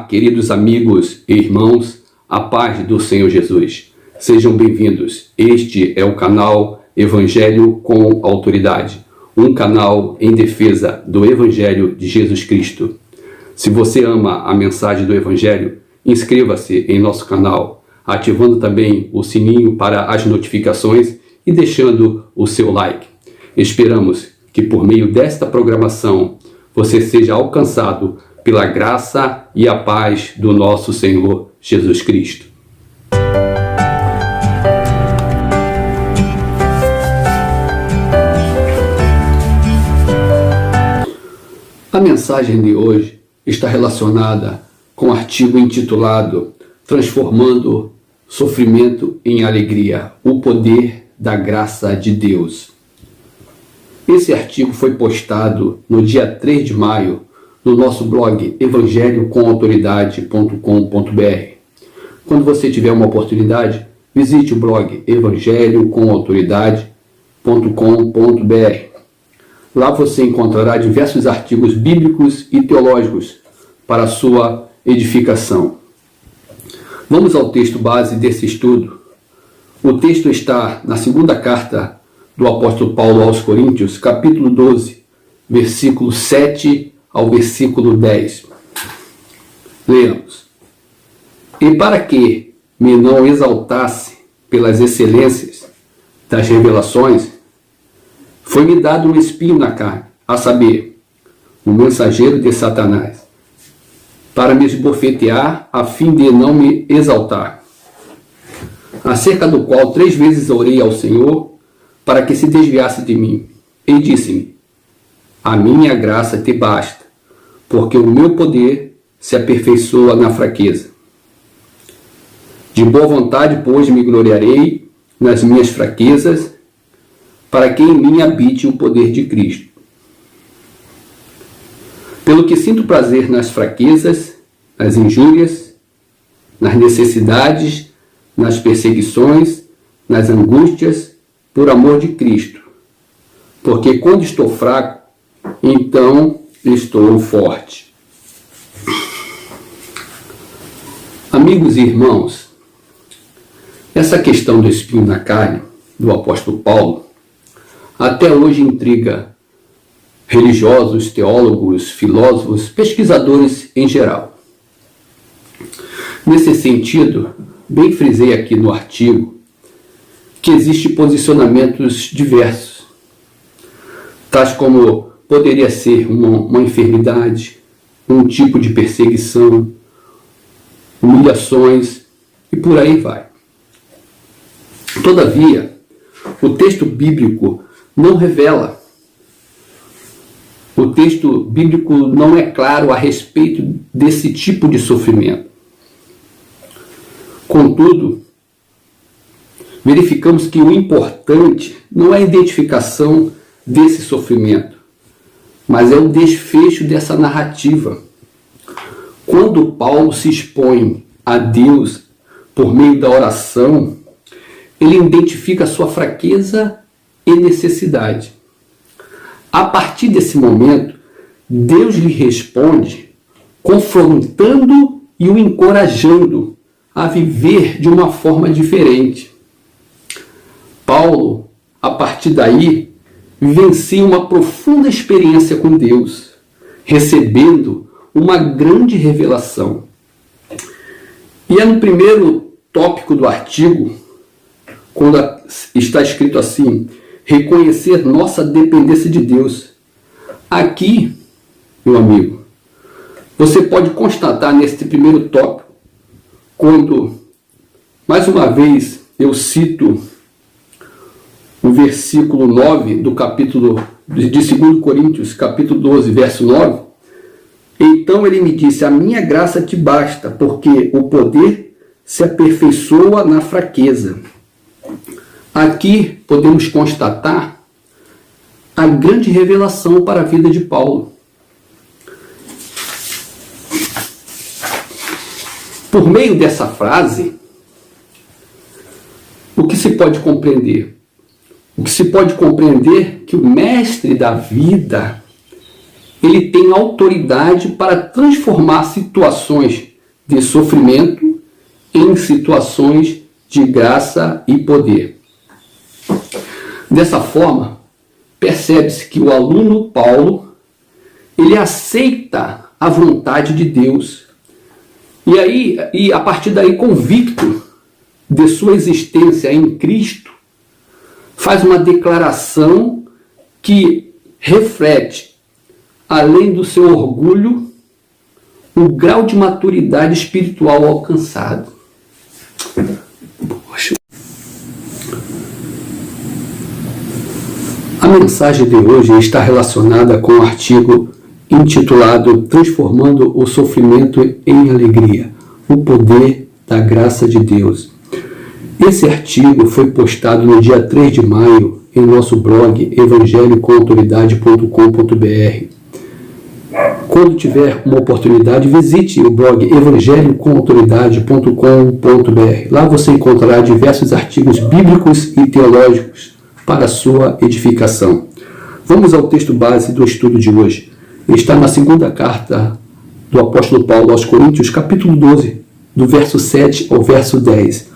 queridos amigos e irmãos, a paz do Senhor Jesus. Sejam bem-vindos. Este é o canal Evangelho com Autoridade, um canal em defesa do Evangelho de Jesus Cristo. Se você ama a mensagem do Evangelho, inscreva-se em nosso canal, ativando também o sininho para as notificações e deixando o seu like. Esperamos que por meio desta programação você seja alcançado pela graça e a paz do nosso Senhor Jesus Cristo. A mensagem de hoje está relacionada com o artigo intitulado Transformando Sofrimento em Alegria, o Poder da Graça de Deus. Esse artigo foi postado no dia 3 de maio no nosso blog evangelhocomautoridade.com.br. Quando você tiver uma oportunidade, visite o blog evangelhocomautoridade.com.br. Lá você encontrará diversos artigos bíblicos e teológicos para a sua edificação. Vamos ao texto base desse estudo. O texto está na segunda carta do apóstolo Paulo aos Coríntios, capítulo 12, versículo 7 ao versículo 10. Leamos. E para que me não exaltasse pelas excelências das revelações, foi-me dado um espinho na carne, a saber, um mensageiro de Satanás, para me esbofetear, a fim de não me exaltar. Acerca do qual 3 vezes orei ao Senhor, para que se desviasse de mim. E disse-me, a minha graça te basta, porque o meu poder se aperfeiçoa na fraqueza. De boa vontade, pois, me gloriarei nas minhas fraquezas, para que em mim habite o poder de Cristo. Pelo que sinto prazer nas fraquezas, nas injúrias, nas necessidades, nas perseguições, nas angústias, por amor de Cristo. Porque quando estou fraco, então estou forte. Amigos e irmãos, essa questão do espinho na carne, do apóstolo Paulo, até hoje intriga religiosos, teólogos, filósofos, pesquisadores em geral. Nesse sentido, bem frisei aqui no artigo que existem posicionamentos diversos, tais como poderia ser uma enfermidade, um tipo de perseguição, humilhações e por aí vai. Todavia, o texto bíblico não revela. O texto bíblico não é claro a respeito desse tipo de sofrimento. Contudo, verificamos que o importante não é a identificação desse sofrimento, mas é o desfecho dessa narrativa. Quando Paulo se expõe a Deus por meio da oração, ele identifica a sua fraqueza e necessidade. A partir desse momento, Deus lhe responde, confrontando e o encorajando a viver de uma forma diferente. Paulo, a partir daí, vivencia uma profunda experiência com Deus, recebendo uma grande revelação. E é no primeiro tópico do artigo, quando está escrito assim, reconhecer nossa dependência de Deus. Aqui, meu amigo, você pode constatar neste primeiro tópico, quando, mais uma vez, eu cito o versículo 9 do capítulo de 2 Coríntios, capítulo 12, verso 9. Então ele me disse, a minha graça te basta, porque o poder se aperfeiçoa na fraqueza. Aqui podemos constatar a grande revelação para a vida de Paulo. Por meio dessa frase, o que se pode compreender? O que se pode compreender é que o mestre da vida, ele tem autoridade para transformar situações de sofrimento em situações de graça e poder. Dessa forma, percebe-se que o aluno Paulo, ele aceita a vontade de Deus e a partir daí, convicto de sua existência em Cristo, faz uma declaração que reflete, além do seu orgulho, o grau de maturidade espiritual alcançado. Poxa. A mensagem de hoje está relacionada com o artigo intitulado Transformando o Sofrimento em Alegria, o Poder da Graça de Deus. Esse artigo foi postado no dia 3 de maio em nosso blog evangelhocoautoridade.com.br. Quando tiver uma oportunidade, visite o blog evangelhocoautoridade.com.br. Lá você encontrará diversos artigos bíblicos e teológicos para a sua edificação. Vamos ao texto base do estudo de hoje. Está na segunda carta do apóstolo Paulo aos Coríntios, capítulo 12, do verso 7 ao verso 10.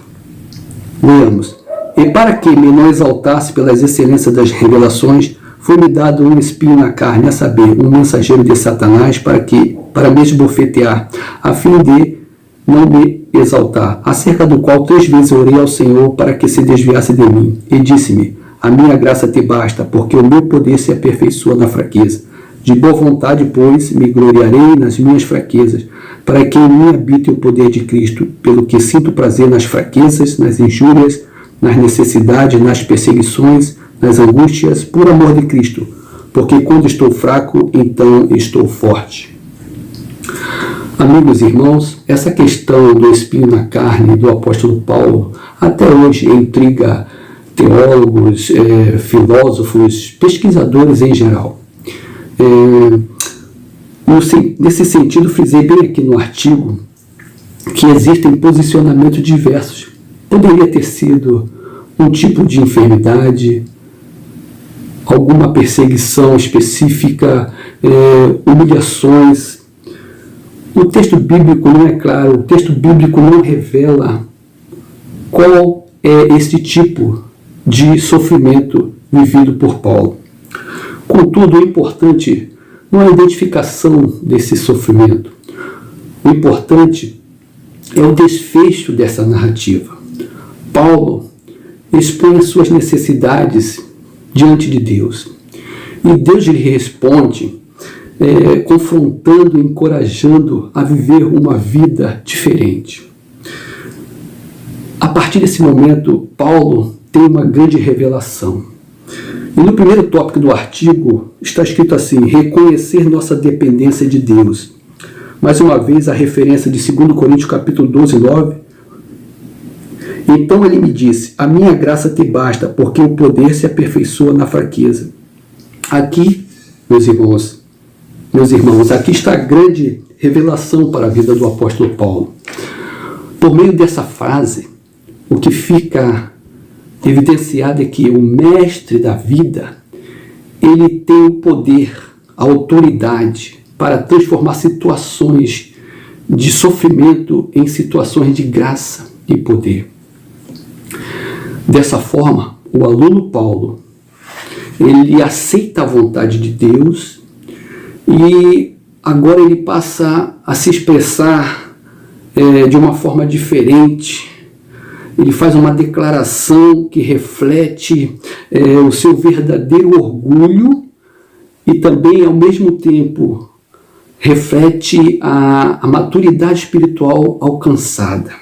Leamos. E para que me não exaltasse pelas excelências das revelações, foi-me dado um espinho na carne, a saber, um mensageiro de Satanás, para me esbofetear, a fim de não me exaltar, acerca do qual 3 vezes orei ao Senhor para que se desviasse de mim. E disse-me, a minha graça te basta, porque o meu poder se aperfeiçoa na fraqueza. De boa vontade, pois, me gloriarei nas minhas fraquezas, para que em mim habite o poder de Cristo, pelo que sinto prazer nas fraquezas, nas injúrias, nas necessidades, nas perseguições, nas angústias, por amor de Cristo, porque quando estou fraco, então estou forte. Amigos e irmãos, essa questão do espinho na carne do apóstolo Paulo até hoje intriga teólogos, filósofos, pesquisadores em geral. Nesse sentido, frisei bem aqui no artigo que existem posicionamentos diversos. Poderia ter sido um tipo de enfermidade, alguma perseguição específica, humilhações. O texto bíblico não é claro, o texto bíblico não revela qual é este tipo de sofrimento vivido por Paulo. Contudo, o importante não é a identificação desse sofrimento. O importante é o desfecho dessa narrativa. Paulo expõe as suas necessidades diante de Deus. E Deus lhe responde, confrontando e encorajando a viver uma vida diferente. A partir desse momento, Paulo tem uma grande revelação. E no primeiro tópico do artigo está escrito assim, reconhecer nossa dependência de Deus. Mais uma vez a referência de 2 Coríntios capítulo 12, 9. Então ele me disse, a minha graça te basta, porque o poder se aperfeiçoa na fraqueza. Aqui, meus irmãos, aqui está a grande revelação para a vida do apóstolo Paulo. Por meio dessa frase, o que fica evidenciado é que o mestre da vida, ele tem o poder, a autoridade para transformar situações de sofrimento em situações de graça e poder. Dessa forma, o aluno Paulo, ele aceita a vontade de Deus e agora ele passa a se expressar de uma forma diferente. Ele faz uma declaração que reflete o seu verdadeiro orgulho e também, ao mesmo tempo, reflete a maturidade espiritual alcançada.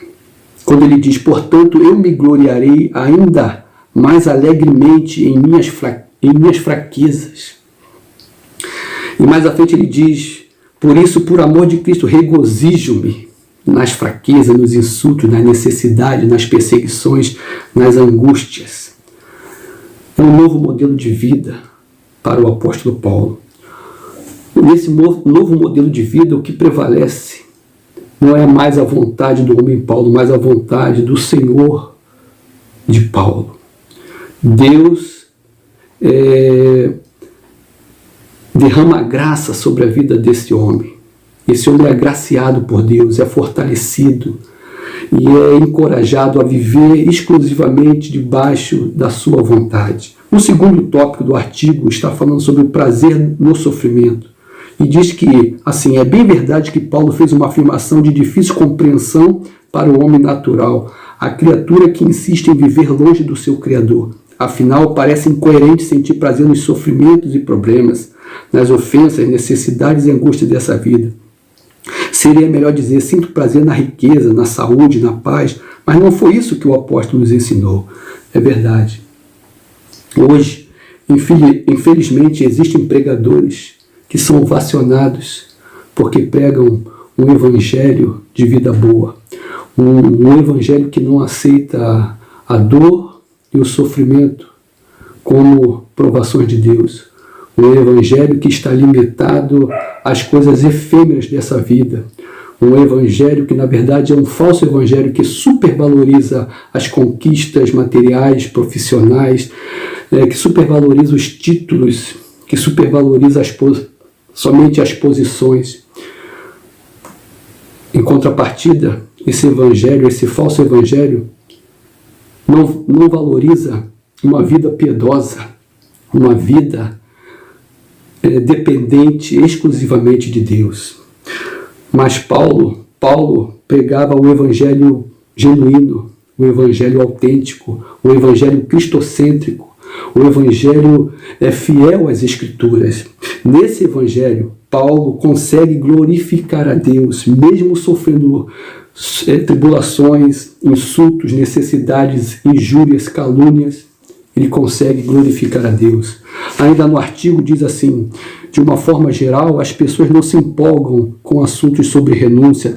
Quando ele diz, portanto, eu me gloriarei ainda mais alegremente em minhas fraquezas. E mais à frente ele diz, por isso, por amor de Cristo, regozijo-me nas fraquezas, nos insultos, nas necessidades, nas perseguições, nas angústias. É um novo modelo de vida para o apóstolo Paulo. Nesse novo modelo de vida, o que prevalece não é mais a vontade do homem Paulo, mas a vontade do Senhor de Paulo. Deus derrama graça sobre a vida desse homem. Esse homem é agraciado por Deus, é fortalecido e é encorajado a viver exclusivamente debaixo da sua vontade. O segundo tópico do artigo está falando sobre o prazer no sofrimento. E diz que, assim, é bem verdade que Paulo fez uma afirmação de difícil compreensão para o homem natural, a criatura que insiste em viver longe do seu Criador. Afinal, parece incoerente sentir prazer nos sofrimentos e problemas, nas ofensas, necessidades e angústias dessa vida. Seria melhor dizer, sinto prazer na riqueza, na saúde, na paz, mas não foi isso que o apóstolo nos ensinou. É verdade. Hoje, infelizmente, existem pregadores que são ovacionados porque pregam um evangelho de vida boa, um evangelho que não aceita a dor e o sofrimento como provações de Deus, um evangelho que está limitado às coisas efêmeras dessa vida, um evangelho que na verdade é um falso evangelho que supervaloriza as conquistas materiais, profissionais, que supervaloriza os títulos, que supervaloriza somente as posições. Em contrapartida, esse evangelho, esse falso evangelho, não valoriza uma vida piedosa, uma vida dependente exclusivamente de Deus. Mas Paulo pregava o evangelho genuíno, o evangelho autêntico, o evangelho cristocêntrico, o evangelho fiel às Escrituras. Nesse evangelho, Paulo consegue glorificar a Deus, mesmo sofrendo tribulações, insultos, necessidades, injúrias, calúnias. Ele consegue glorificar a Deus. Ainda no artigo diz assim, de uma forma geral, as pessoas não se empolgam com assuntos sobre renúncia,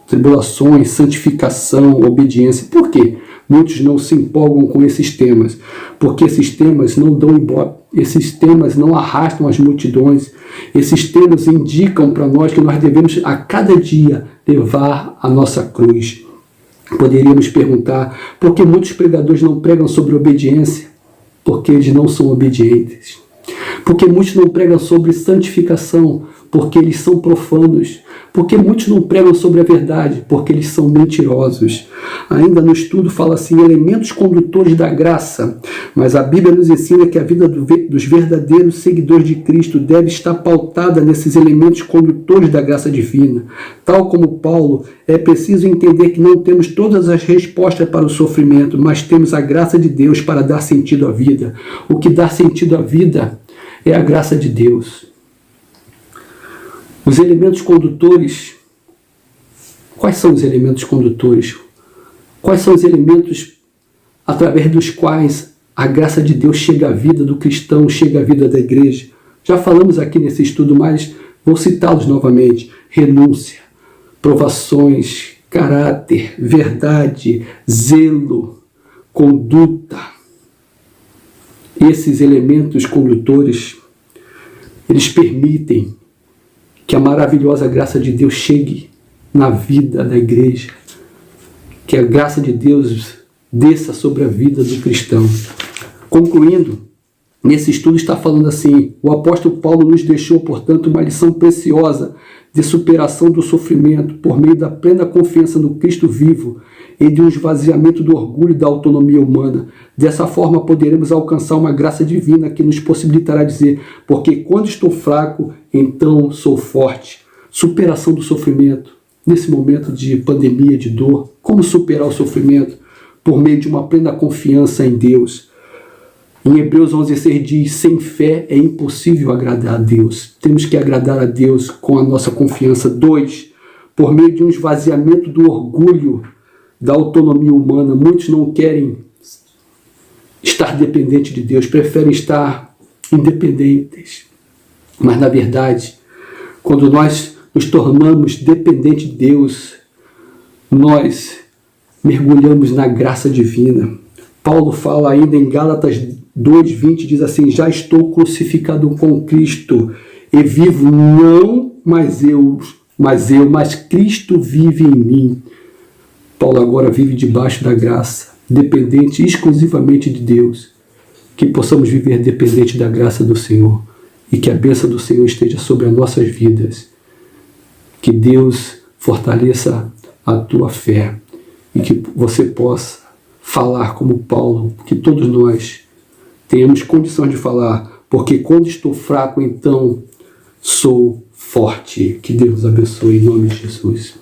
tribulações, santificação, obediência. Por quê? Muitos não se empolgam com esses temas, porque esses temas não dão ibope, esses temas não arrastam as multidões, esses temas indicam para nós que nós devemos a cada dia levar a nossa cruz. Poderíamos perguntar, por que muitos pregadores não pregam sobre obediência? Porque eles não são obedientes. Porque muitos não pregam sobre santificação? Porque eles são profanos. Porque muitos não pregam sobre a verdade? Porque eles são mentirosos. Ainda no estudo fala assim, elementos condutores da graça. Mas a Bíblia nos ensina que a vida dos verdadeiros seguidores de Cristo deve estar pautada nesses elementos condutores da graça divina. Tal como Paulo, é preciso entender que não temos todas as respostas para o sofrimento, mas temos a graça de Deus para dar sentido à vida. O que dá sentido à vida é a graça de Deus. Os elementos condutores, quais são os elementos condutores? Quais são os elementos através dos quais a graça de Deus chega à vida do cristão, chega à vida da igreja? Já falamos aqui nesse estudo, mas vou citá-los novamente. Renúncia, provações, caráter, verdade, zelo, conduta. Esses elementos condutores, eles permitem que a maravilhosa graça de Deus chegue na vida da igreja, que a graça de Deus desça sobre a vida do cristão. Concluindo, nesse estudo está falando assim, o apóstolo Paulo nos deixou, portanto, uma lição preciosa de superação do sofrimento por meio da plena confiança no Cristo vivo e de um esvaziamento do orgulho e da autonomia humana. Dessa forma, poderemos alcançar uma graça divina que nos possibilitará dizer, porque quando estou fraco, então sou forte. Superação do sofrimento. Nesse momento de pandemia, de dor, como superar o sofrimento? Por meio de uma plena confiança em Deus. Em Hebreus 11:6 diz, sem fé é impossível agradar a Deus. Temos que agradar a Deus com a nossa confiança. 2, por meio de um esvaziamento do orgulho, da autonomia humana. Muitos não querem estar dependentes de Deus, preferem estar independentes. Mas, na verdade, quando nós nos tornamos dependentes de Deus, nós mergulhamos na graça divina. Paulo fala ainda em Gálatas 2:20, diz assim, já estou crucificado com Cristo, e vivo não mais eu, mas Cristo vive em mim. Paulo agora vive debaixo da graça, dependente exclusivamente de Deus. Que possamos viver dependente da graça do Senhor e que a bênção do Senhor esteja sobre as nossas vidas. Que Deus fortaleça a tua fé e que você possa falar como Paulo, que todos nós tenhamos condição de falar, porque quando estou fraco, então sou forte. Que Deus abençoe em nome de Jesus.